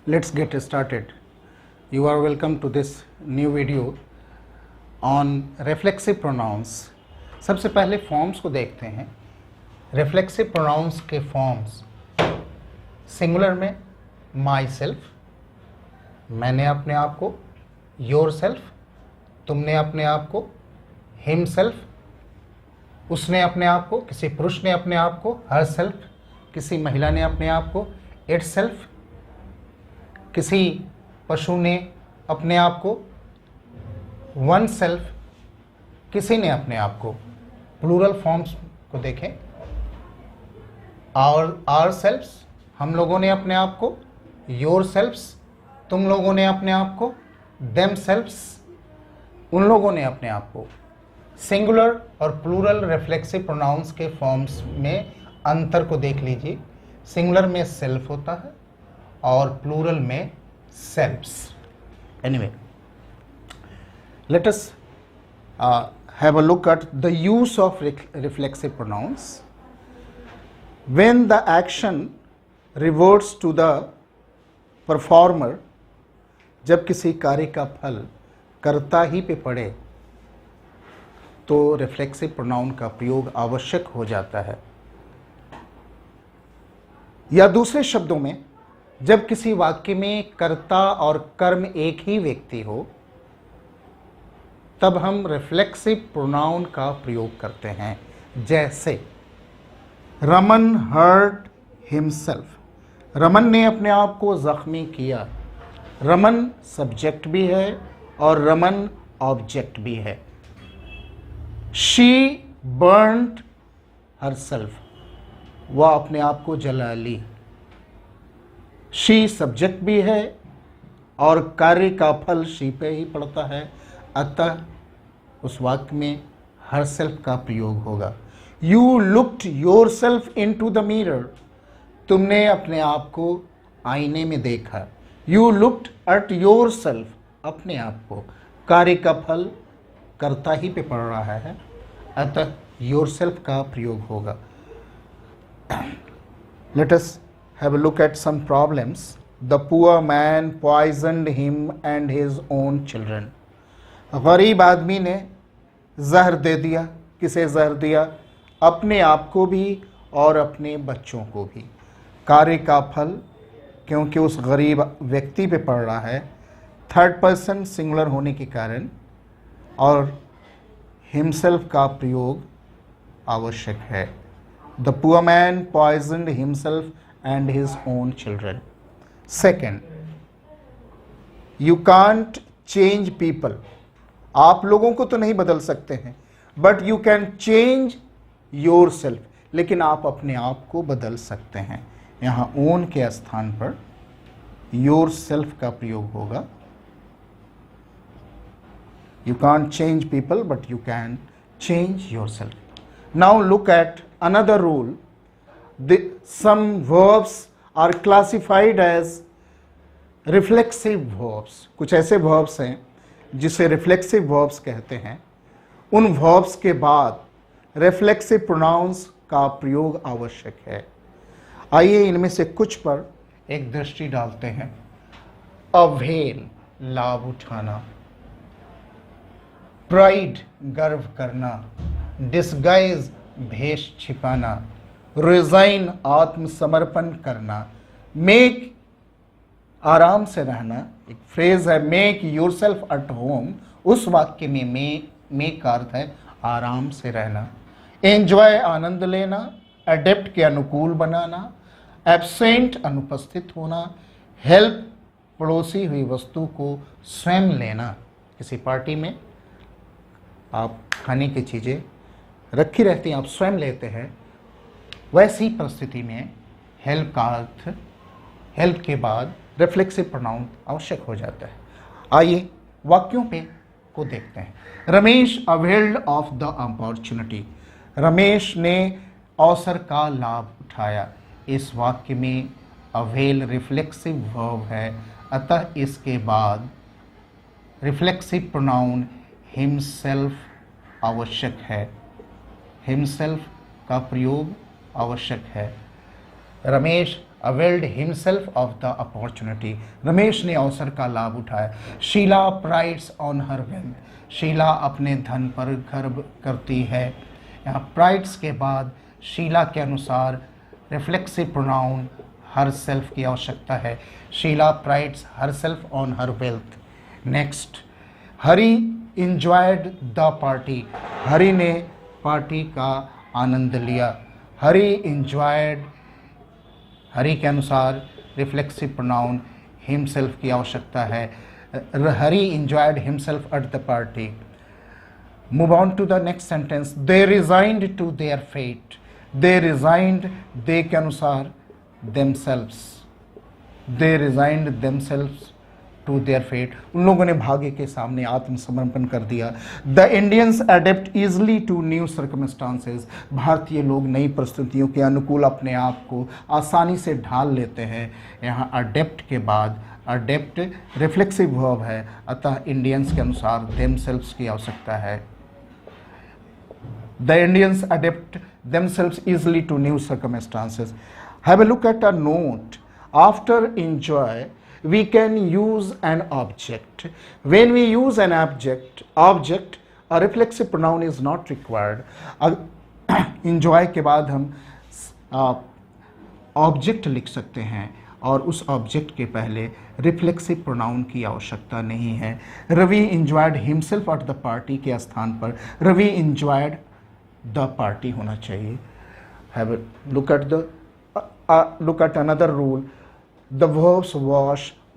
Let's get started. You are welcome to this new video on reflexive pronouns. सबसे पहले forms को देखते हैं. रिफ्लेक्सिव प्रोनाउंस के फॉर्म्स सिंगुलर में माई सेल्फ, मैंने अपने आप को, योर सेल्फ, तुमने अपने आप को, हिम सेल्फ, उसने अपने आप को, किसी पुरुष ने अपने आप को, हर सेल्फ, किसी महिला ने अपने आप को, इट सेल्फ, किसी पशु ने अपने आप को, वन सेल्फ, किसी ने अपने आप को. प्लूरल फॉर्म्स को देखें. आवर सेल्फ्स, हम लोगों ने अपने आप को, योर सेल्फ्स, तुम लोगों ने अपने आप को, देम सेल्फ्स, उन लोगों ने अपने आप को. सिंगुलर और प्लूरल रिफ्लेक्सिव प्रोनाउंस के फॉर्म्स में अंतर को देख लीजिए. सिंगुलर में सेल्फ होता है और प्लूरल में selfs. Anyway, let us have a look at the use of reflexive pronouns. When the action reverts to the performer, जब किसी कार्य का फल कर्ता ही पे पड़े तो रिफ्लेक्सिव प्रोनाउन का प्रयोग आवश्यक हो जाता है. या दूसरे शब्दों में, जब किसी वाक्य में कर्ता और कर्म एक ही व्यक्ति हो तब हम रिफ्लेक्सिव प्रोनाउन का प्रयोग करते हैं. जैसे रमन हर्ट हिमसेल्फ, रमन ने अपने आप को जख्मी किया. रमन सब्जेक्ट भी है और रमन ऑब्जेक्ट भी है. शी बर्न्ड हरसेल्फ, वह अपने आप को जला ली. शी सब्जेक्ट भी है और कार्य का फल शी पे ही पड़ता है, अतः उस वाक्य में हर सेल्फ का प्रयोग होगा. You looked yourself into the mirror, तुमने अपने आप को आईने में देखा. You looked at yourself, अपने आप को. कार्य का फल कर्ता ही पे पड़ रहा है, अतः योर सेल्फ का प्रयोग होगा. Late us have a look at some problems. The poor man poisoned him and his own children. गरीब आदमी ने जहर दे दिया. किसे जहर दिया? अपने आप को भी और अपने बच्चों को भी. कार्य का फल क्योंकि उस गरीब व्यक्ति पे पड़ रहा है, थर्ड पर्सन सिंगुलर होने के कारण, और हिमसेल्फ का प्रयोग आवश्यक है. The poor man poisoned himself and his own children. Second, you can't change people. आप लोगों को तो नहीं बदल सकते हैं, but you can change yourself. लेकिन आप अपने आप को बदल सकते हैं. यहाँ own के स्थान पर yourself का प्रयोग होगा. You can't change people, but you can change yourself. Now look at another rule. Some verbs are classified as reflexive verbs. कुछ ऐसे verbs हैं जिसे reflexive verbs कहते हैं. उन verbs के बाद reflexive pronouns का प्रयोग आवश्यक है. आइए इनमें से कुछ पर एक दृष्टि डालते हैं. अवेल, लाभ उठाना. प्राइड, गर्व करना. डिस्गाइज, भेष छिपाना. रिजाइन, आत्मसमर्पण करना. मेक, आराम से रहना. एक फ्रेज है मेक योरसेल्फ एट होम. उस वाक्य में मेक का अर्थ है आराम से रहना. एंजॉय, आनंद लेना. एडेप्ट के अनुकूल बनाना. एब्सेंट, अनुपस्थित होना. हेल्प, पड़ोसी हुई वस्तु को स्वयं लेना. किसी पार्टी में आप खाने की चीज़ें रखी रहती हैं, आप स्वयं लेते हैं, वैसी परिस्थिति में हेल्प का अर्थ, हेल्प के बाद रिफ्लेक्सिव प्रोनाउन आवश्यक हो जाता है. आइए वाक्यों पे को देखते हैं. Ramesh availed of the opportunity. Ramesh ने अवसर का लाभ उठाया. इस वाक्य में अवेल रिफ्लेक्सिव वर्ब है, अतः इसके बाद रिफ्लेक्सिव प्रोनाउन हिमसेल्फ आवश्यक है. हिमसेल्फ का प्रयोग आवश्यक है. Ramesh availed himself of the opportunity, Ramesh ने अवसर का लाभ उठाया। Sheela prides on her wealth, Sheela अपने धन पर गर्व करती है। यहाँ प्राइड्स के बाद शीला के अनुसार रिफ्लेक्सिव प्रोनाउन हर सेल्फ की आवश्यकता है। Sheela prides herself on her wealth. Next, Hari enjoyed the party, Hari ने पार्टी का आनंद लिया। हरी इंजॉयड, हरी के अनुसार रिफ्लेक्सिव प्रोनाउन हिमसेल्फ की आवश्यकता है। Hari enjoyed himself at the party. Move on to the next sentence, they resigned to their fate, they resigned, they के अनुसार themselves, they resigned themselves to their fate, उन लोगों ने भाग्य के सामने आत्मसमर्पण कर दिया। The Indians adapt easily to new circumstances, भारतीय लोग नई परिस्थितियों के अनुकूल अपने आप को आसानी से ढाल लेते हैं। यहाँ अडेप्ट के बाद अडेप्ट रिफ्लेक्सिव वर्ब है, अतः इंडियंस के अनुसार themselves की आवश्यकता है। The Indians adapt themselves easily to new circumstances. Have a look at a note. After enjoy, we can use an object. When we use an object, a reflexive pronoun is not required. Enjoy के बाद हम object लिख सकते हैं और उस object के पहले रिफ्लेक्सिव प्रोनाउन की आवश्यकता नहीं है। Ravi enjoyed himself at the party के स्थान पर रवि इंजॉयड द पार्टी होना चाहिए। Have a look at the look at another rule. The verbs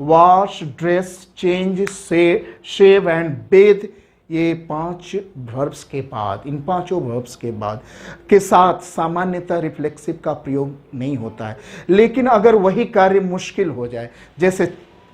wash, dress, change, say, shave and bathe, ये 5 verbs के बाद, इन 5 verbs के बाद के साथ सामान्यतः रिफ्लेक्सिव का प्रयोग नहीं होता है। लेकिन अगर वही कार्य मुश्किल हो जाए, जैसे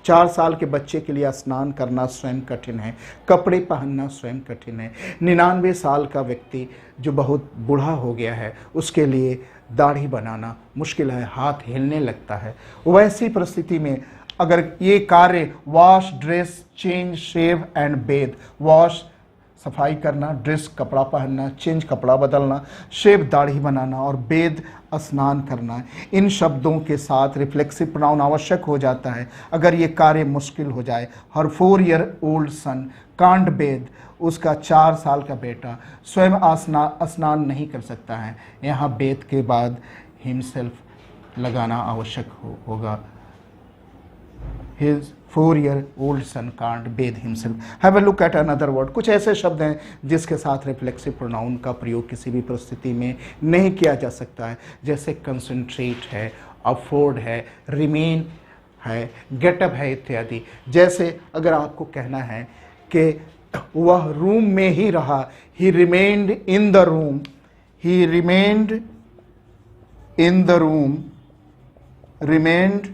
4 साल के बच्चे के लिए स्नान करना स्वयं कठिन है, कपड़े पहनना स्वयं कठिन है, 99 साल का व्यक्ति जो बहुत बूढ़ा हो गया है उसके लिए दाढ़ी बनाना मुश्किल है, हाथ हिलने लगता है, वैसी परिस्थिति में अगर ये कार्य wash, dress, change, shave and bathe, wash सफाई करना, ड्रेस कपड़ा पहनना, चेंज कपड़ा बदलना, शेव दाढ़ी बनाना और बेद स्नान करना, इन शब्दों के साथ रिफ्लेक्सिव प्रोनाउन आवश्यक हो जाता है अगर ये कार्य मुश्किल हो जाए। हर 4 year old सन कांट बेद, उसका 4 साल का बेटा स्वयं स्नान नहीं कर सकता है। यहाँ बेद के बाद हिमसेल्फ लगाना आवश्यक होगा। His 4 year old son can't bathe himself. Have a look at another word. कुछ ऐसे शब्द हैं जिसके साथ रिफ्लेक्सिव प्रोनाउन का प्रयोग किसी भी परिस्थिति में नहीं किया जा सकता है, जैसे कंसंट्रेट है, अफोर्ड है, रिमेन है, गेटअप है इत्यादि। जैसे अगर आपको कहना है कि वह रूम में ही रहा, he remained in the room, he remained in the room, remained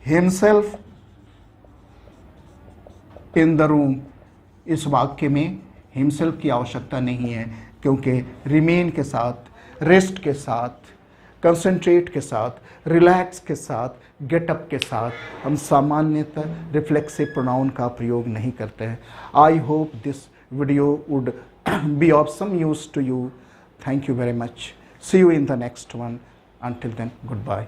himself in the room, इस वाक्य में हिमसेल्फ की आवश्यकता नहीं है क्योंकि रिमेन के साथ, रेस्ट के साथ, कंसंट्रेट के साथ, रिलैक्स के साथ, गेटअप के साथ हम सामान्यतः रिफ्लेक्सिव प्रोनाउन का प्रयोग नहीं करते हैं। I hope this video would be of some use to you. Thank you very much. See you in the next one. Until then, goodbye.